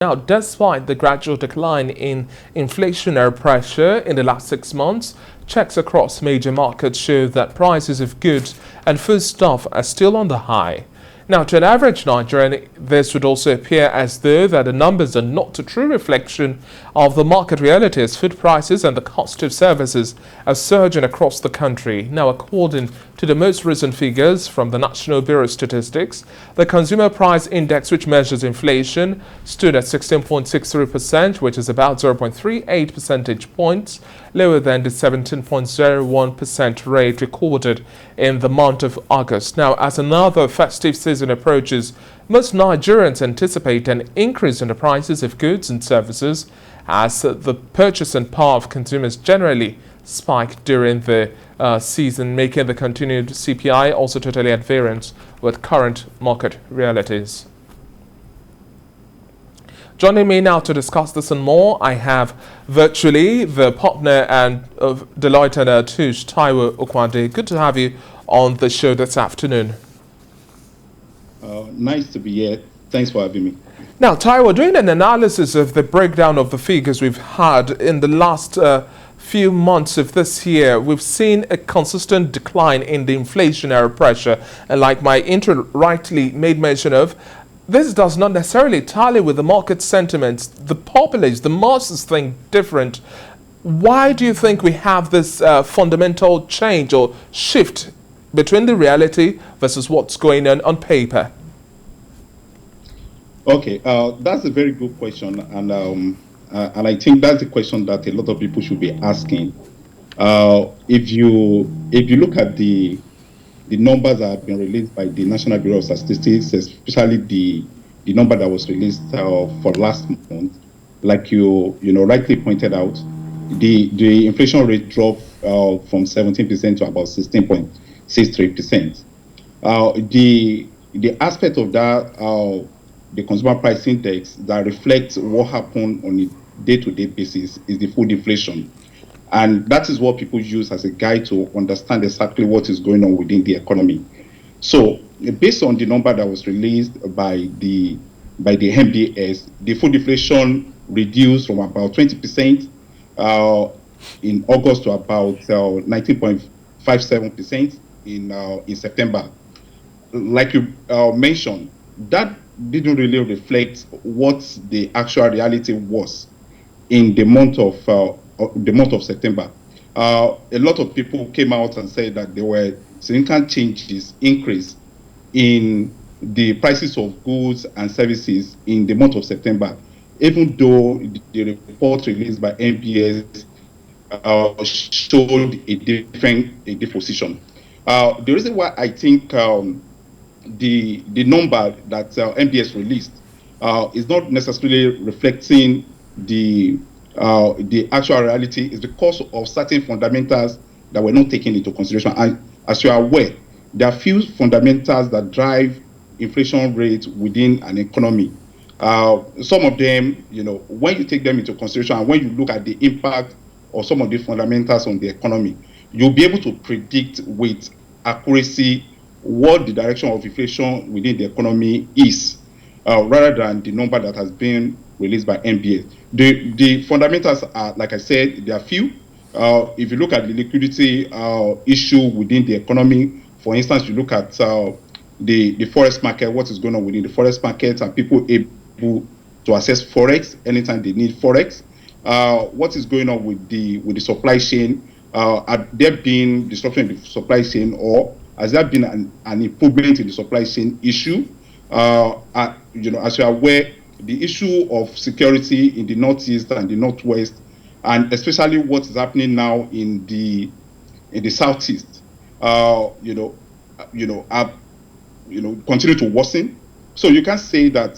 Now, despite the gradual decline in inflationary pressure in the last 6 months, checks across major markets show that prices of goods and foodstuff are still on the high. Now, to an average Nigerian, this would also appear as though that the numbers are not a true reflection of the market reality, as food prices and the cost of services are surging across the country. Now, according to the most recent figures from the National Bureau of Statistics, the Consumer Price Index, which measures inflation, stood at 16.63%, which is about 0.38 percentage points lower than the 17.01% rate recorded in the month of August. Now, as another festive season approaches, most Nigerians anticipate an increase in the prices of goods and services as the purchasing power of consumers generally spike during the season, making the continued CPI also totally at variance with current market realities. Joining me now to discuss this and more, I have virtually the partner of Deloitte And Touche, Taiwo Okunade. Good to have you on the show this afternoon. Nice to be here. Thanks for having me. Now, Taiwo, doing an analysis of the breakdown of the figures we've had in the last few months of this year, we've seen a consistent decline in the inflationary pressure. And like my intro rightly made mention of, this does not necessarily tally with the market sentiments. The populace, the masses think different. Why do you think we have this fundamental change or shift between the reality versus what's going on paper? Okay, that's a very good question, and I think that's the question that a lot of people should be asking. If you look at the numbers that have been released by the National Bureau of Statistics, especially the number that was released for last month, like you rightly pointed out, the inflation rate dropped from 17% to about 16.63%. The aspect of that, the consumer price index that reflects what happened on a day-to-day basis, is the food inflation. And that is what people use as a guide to understand exactly what is going on within the economy. So, based on the number that was released by the MBS, the food inflation reduced from about 20% in August to about 19.57% in September. Like you mentioned, that didn't really reflect what the actual reality was in the month of September. A lot of people came out and said that there were significant increase in the prices of goods and services in the month of September, even though the report released by NBS showed a different position. The reason why I think the number that NBS released is not necessarily reflecting the actual reality is because of certain fundamentals that were not taken into consideration. And as you are aware, there are few fundamentals that drive inflation rates within an economy. Some of them, when you take them into consideration and when you look at the impact of some of these fundamentals on the economy, you'll be able to predict with accuracy what the direction of inflation within the economy is, rather than the number that has been released by NBS. The fundamentals are, like I said, there are few. If you look at the liquidity issue within the economy, for instance, you look at the forex market, what is going on within the forex market, and people able to access forex anytime they need forex. What is going on with the supply chain? Have there been disruption in the supply chain, or has there been an improvement in the supply chain issue? As you are aware, the issue of security in the northeast and the northwest, and especially what is happening now in the southeast, continue to worsen. So you can say that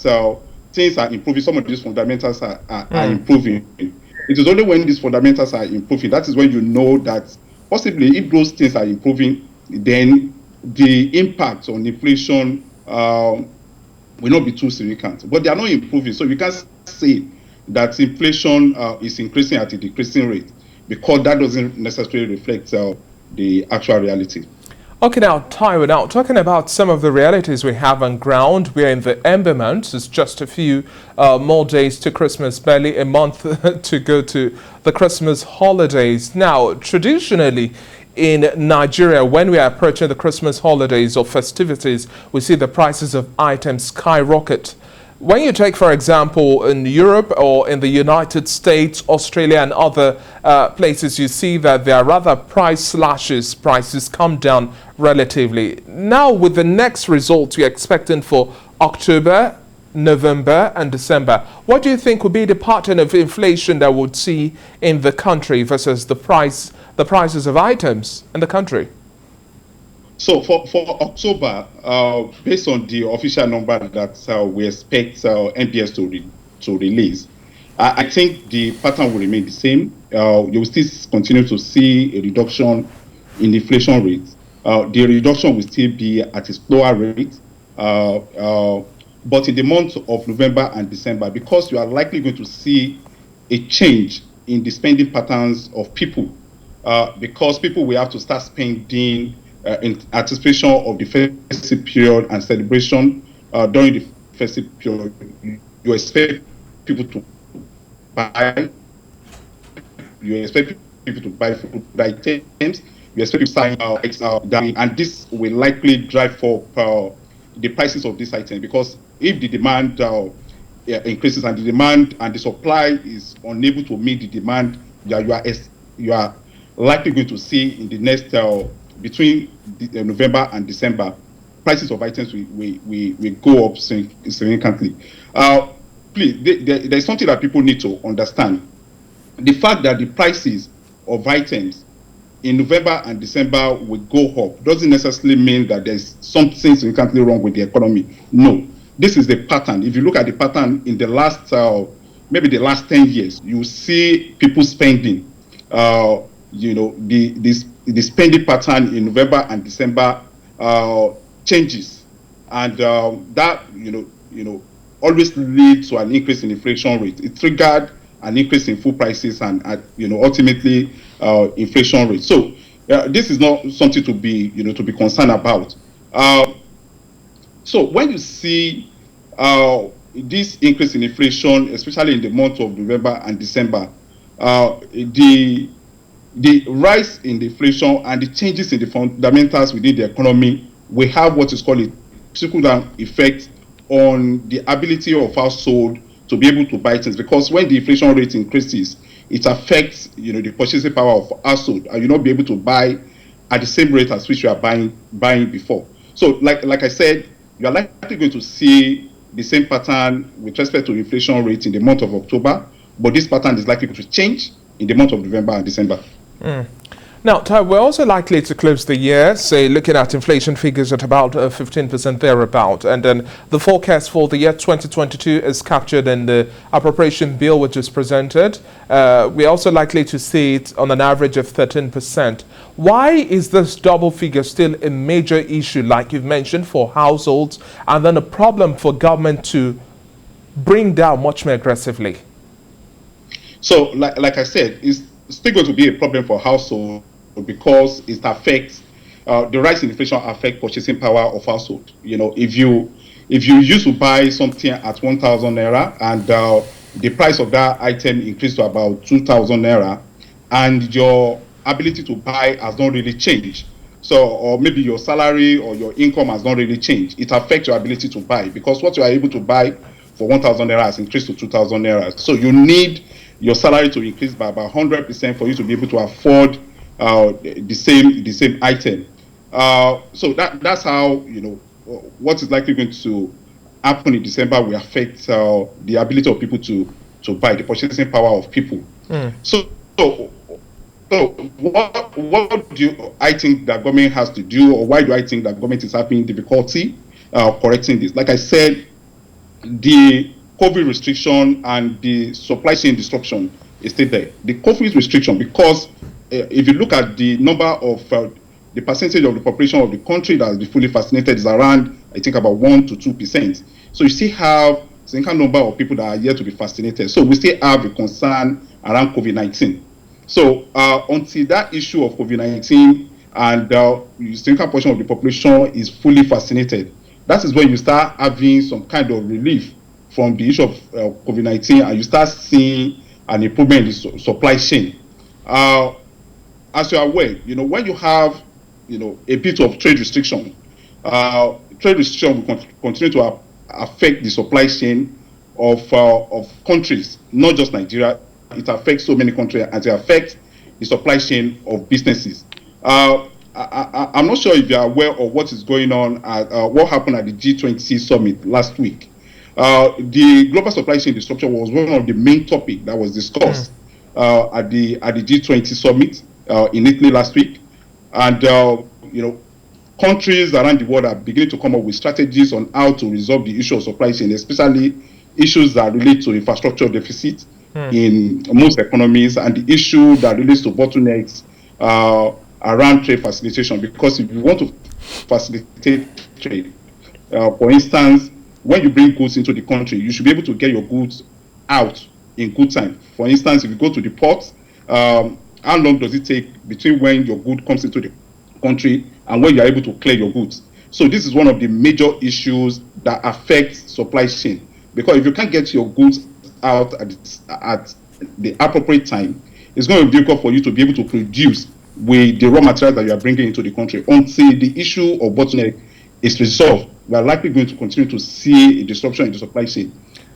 things are improving. Some of these fundamentals are improving. It is only when these fundamentals are improving that is when you know that possibly if those things are improving, then the impact on inflation will not be too significant. But they are not improving, so you can't say that inflation is increasing at a decreasing rate, because that doesn't necessarily reflect the actual reality. Okay, now, Taiwo, now talking about some of the realities we have on ground, we're in the Ember months. It's just a few more days to Christmas, barely a month to go to the Christmas holidays. Now, traditionally, in Nigeria, when we are approaching the Christmas holidays or festivities, we see the prices of items skyrocket. When you take, for example, in Europe or in the United States, Australia and other places, you see that there are rather price slashes, prices come down relatively. Now, with the next results you're expecting for October, November and December, what do you think would be the pattern of inflation that we'll see in the country versus the prices of items in the country? So for October, based on the official number that we expect NBS to release, I think the pattern will remain the same. You will still continue to see a reduction in inflation rates. The reduction will still be at a slower rate. But in the month of November and December, because you are likely going to see a change in the spending patterns of people, because people will have to start spending in anticipation of the festive period and celebration. During the festive period, you expect people to buy. You expect people to buy food items. You expect people to sign down, and this will likely drive up the prices of these items, because if the demand increases and the demand and the supply is unable to meet the demand, you are likely going to see in the next between November and December, prices of items will go up significantly. Please, there's something that people need to understand. The fact that the prices of items in November and December will go up doesn't necessarily mean that there's something significantly wrong with the economy. No, this is the pattern. If you look at the pattern in the last, maybe the last 10 years, you see people spending. The spending pattern in November and December changes, and that always leads to an increase in inflation rate. It triggered an increase in food prices and ultimately inflation rate. So this is not something to be concerned about. So when you see this increase in inflation, especially in the month of November and December, the rise in the inflation and the changes in the fundamentals within the economy will have what is called a trickle-down effect on the ability of household to be able to buy things. Because when the inflation rate increases, it affects the purchasing power of household, and you'll not be able to buy at the same rate as which you are buying before. So, like I said, you are likely going to see the same pattern with respect to inflation rate in the month of October, but this pattern is likely to change in the month of November and December. Now, Ty, we're also likely to close the year, say, looking at inflation figures at about 15% thereabout. And then the forecast for the year 2022 is captured in the appropriation bill which is presented. We're also likely to see it on an average of 13%. Why is this double figure still a major issue, like you've mentioned, for households, and then a problem for government to bring down much more aggressively? So, like I said, it's still going to be a problem for households because it affects the rise in inflation affects purchasing power of household. If you used to buy something at 1,000 naira and the price of that item increased to about 2,000 naira, and your ability to buy has not really changed. So, or maybe your salary or your income has not really changed. It affects your ability to buy, because what you are able to buy for 1,000 naira has increased to 2,000 naira. So you need your salary to increase by about 100% for you to be able to afford the same item. So that's how what is likely going to happen in December will affect the ability of people to buy, the purchasing power of people. So what do I think that government has to do, or why do I think that government is having difficulty correcting this? Like I said, the COVID restriction and the supply chain disruption is still there. The COVID restriction, because if you look at the number of the percentage of the population of the country that has been fully vaccinated is around, I think, about 1 to 2%. So you still have a significant number of people that are yet to be vaccinated. So we still have a concern around COVID-19. So until that issue of COVID-19 and the significant portion of the population is fully vaccinated, that is when you start having some kind of relief from the issue of COVID-19, and you start seeing an improvement in the supply chain. As you are aware, when you have, a bit of trade restriction will continue to affect the supply chain of countries, not just Nigeria. It affects so many countries, and it affects the supply chain of businesses. I'm not sure if you are aware of what is going on what happened at the G20 summit last week. The global supply chain disruption was one of the main topics that was discussed at the G20 summit in Italy last week, and countries around the world are beginning to come up with strategies on how to resolve the issue of supply chain, especially issues that relate to infrastructure deficit in most economies, and the issue that relates to bottlenecks around trade facilitation. Because if you want to facilitate trade, for instance, when you bring goods into the country, you should be able to get your goods out in good time. For instance, if you go to the port, how long does it take between when your good comes into the country and when you are able to clear your goods? So this is one of the major issues that affects supply chain, because if you can't get your goods out at the appropriate time, it's going to be difficult for you to be able to produce with the raw materials that you are bringing into the country. Until the issue of bottleneck is resolved, we are likely going to continue to see a disruption in the supply chain.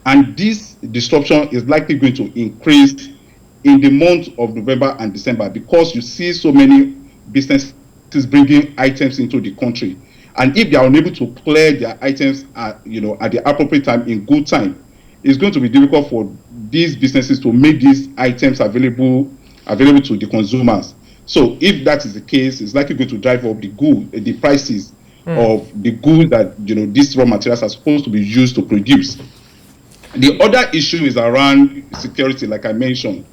And this disruption is likely going to increase in the month of November and December, because you see so many businesses bringing items into the country. And if they are unable to clear their items at the appropriate time, in good time, it's going to be difficult for these businesses to make these items available to the consumers. So if that is the case, it's likely going to drive up the prices of the goods that these raw materials are supposed to be used to produce. The other issue is around security, like I mentioned.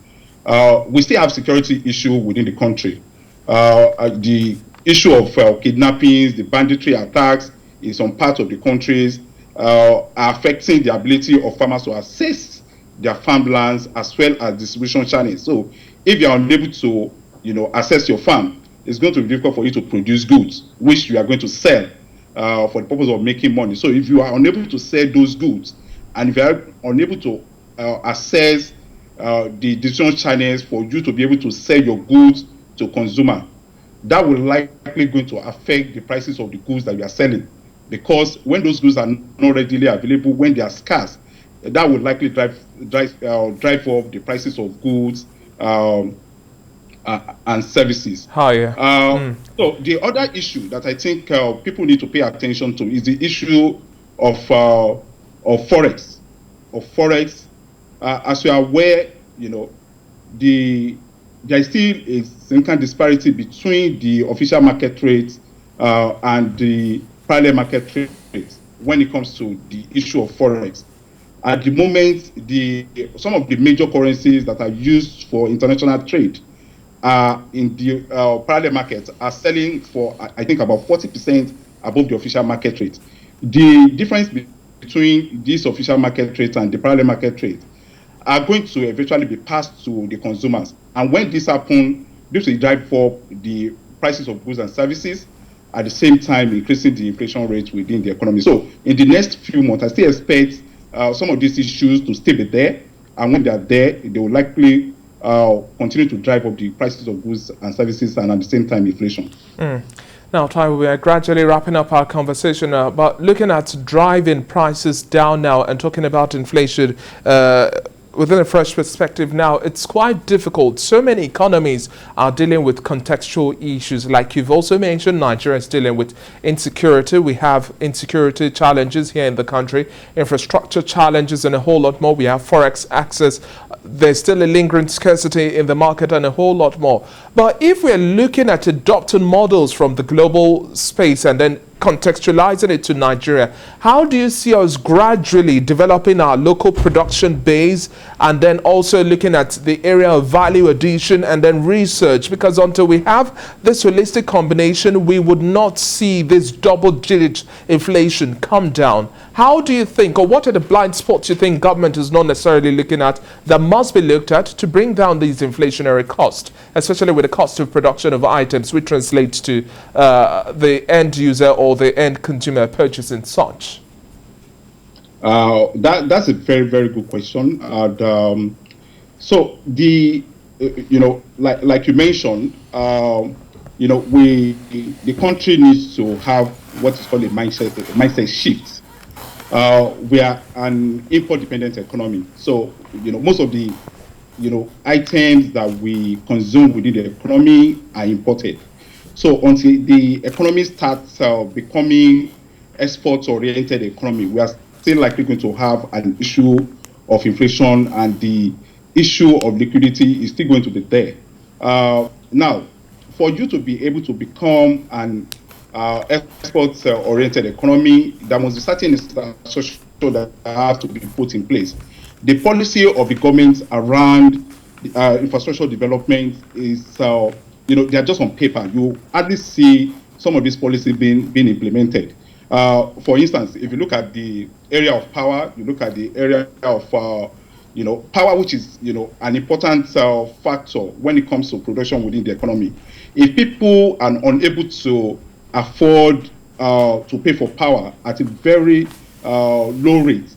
We still have security issue within the country. The issue of kidnappings, the banditry attacks in some parts of the countries are affecting the ability of farmers to access their farmlands as well as distribution channels. So if you are unable to access your farm, it's going to be difficult for you to produce goods which you are going to sell for the purpose of making money. So if you are unable to sell those goods, and if you are unable to access the distribution channels for you to be able to sell your goods to consumer, that will likely going to affect the prices of the goods that you are selling. Because when those goods are not readily available, when they are scarce, that will likely drive up the prices of goods and services. Higher. So the other issue that I think people need to pay attention to is the issue of forex. As you are aware, there is still a significant disparity between the official market rate and the parallel market rate when it comes to the issue of forex. At the moment, some of the major currencies that are used for international trade in the parallel market are selling for, I think, about 40% above the official market rate. The difference between this official market rate and the parallel market rate are going to eventually be passed to the consumers. And when this happens, this will drive up the prices of goods and services, at the same time increasing the inflation rate within the economy. So in the next few months, I still expect some of these issues to still be there. And when they are there, they will likely continue to drive up the prices of goods and services, and at the same time inflation. Now, Taiwo, we are gradually wrapping up our conversation, but looking at driving prices down now and talking about inflation within a fresh perspective now, it's quite difficult. So many economies are dealing with contextual issues. Like you've also mentioned, Nigeria is dealing with insecurity. We have insecurity challenges here in the country, infrastructure challenges, and a whole lot more. We have forex access. There's still a lingering scarcity in the market and a whole lot more. But if we're looking at adopting models from the global space and then contextualizing it to Nigeria, how do you see us gradually developing our local production base and then also looking at the area of value addition and then research? Because until we have this holistic combination, we would not see this double-digit inflation come down. How do you think, or what are the blind spots you think government is not necessarily looking at that must be looked at to bring down these inflationary costs, especially with the cost of production of items, which translates to the end user or the end consumer purchasing such? That's a very, very good question. So the like you mentioned, the country needs to have what is called a mindset shift. We are an import-dependent economy, so most of the items that we consume within the economy are imported. So until the economy starts becoming export-oriented economy, we are still likely going to have an issue of inflation, and the issue of liquidity is still going to be there. Now, for you to be able to become an export-oriented economy, there must be certain infrastructure that have to be put in place. The policy of the government around infrastructure development is, they are just on paper. You hardly see some of these policies being implemented. For instance, if you look at the area of power, you look at the area of power, which is an important factor when it comes to production within the economy. If people are unable to afford to pay for power at a very low rate,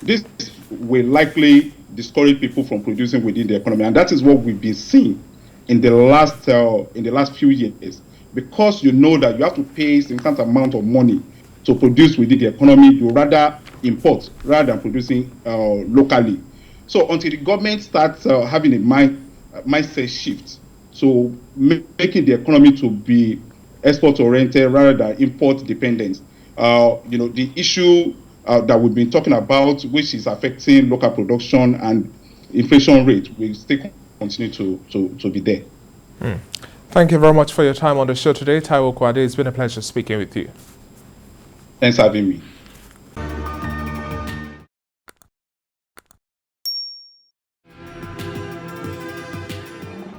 this will likely discourage people from producing within the economy, and that is what we've been seeing in the last few years. Because that you have to pay a significant amount of money to produce within the economy, you rather import rather than producing locally. So until the government starts having a mindset shift, so making the economy to be export-oriented rather than import-dependent, the issue that we've been talking about, which is affecting local production and inflation rate, will still continue to be there. Thank you very much for your time on the show today. Taiwo Okunade, it's been a pleasure speaking with you. Thanks for having me.